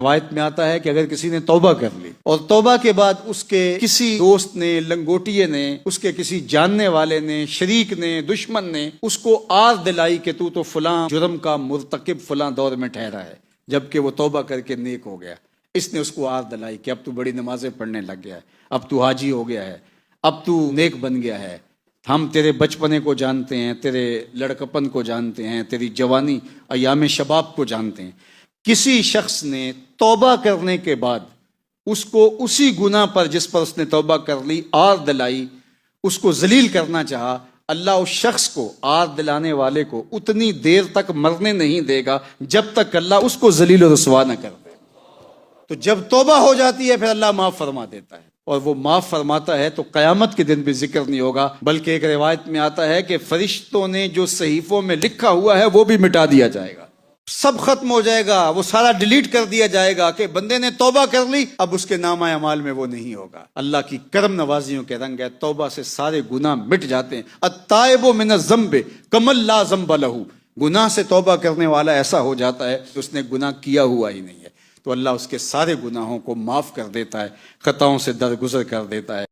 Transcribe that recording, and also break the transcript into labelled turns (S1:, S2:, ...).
S1: روایت میں آتا ہے کہ اگر کسی نے توبہ کر لی اور توبہ کے بعد اس کے کسی دوست نے، لنگوٹیے نے، اس کے کسی جاننے والے نے، شریک نے، دشمن نے اس کو آر دلائی کہ تو فلاں جرم کا مرتکب فلاں دور میں ٹھہرا ہے، جبکہ وہ توبہ کر کے نیک ہو گیا، اس نے اس کو آر دلائی کہ اب تو بڑی نمازیں پڑھنے لگ گیا ہے، اب تو حاجی ہو گیا ہے، اب تو نیک بن گیا ہے، ہم تیرے بچپنے کو جانتے ہیں، تیرے لڑکپن کو جانتے ہیں، تیری جوانی ایام شباب کو جانتے ہیں۔ کسی شخص نے توبہ کرنے کے بعد اس کو اسی گناہ پر جس پر اس نے توبہ کر لی آر دلائی، اس کو ذلیل کرنا چاہا، اللہ اس شخص کو، آر دلانے والے کو، اتنی دیر تک مرنے نہیں دے گا جب تک اللہ اس کو ذلیل و رسوا نہ کر دے۔ تو جب توبہ ہو جاتی ہے پھر اللہ معاف فرما دیتا ہے، اور وہ معاف فرماتا ہے تو قیامت کے دن بھی ذکر نہیں ہوگا، بلکہ ایک روایت میں آتا ہے کہ فرشتوں نے جو صحیفوں میں لکھا ہوا ہے وہ بھی مٹا دیا جائے گا، سب ختم ہو جائے گا، وہ سارا ڈیلیٹ کر دیا جائے گا کہ بندے نے توبہ کر لی، اب اس کے نامہ اعمال میں وہ نہیں ہوگا۔ اللہ کی کرم نوازیوں کے رنگ ہے، توبہ سے سارے گناہ مٹ جاتے ہیں۔ التائب من الذنب کمن لا ذنب لہ، گناہ سے توبہ کرنے والا ایسا ہو جاتا ہے کہ اس نے گناہ کیا ہوا ہی نہیں ہے، تو اللہ اس کے سارے گناہوں کو معاف کر دیتا ہے، خطاؤں سے درگزر کر دیتا ہے۔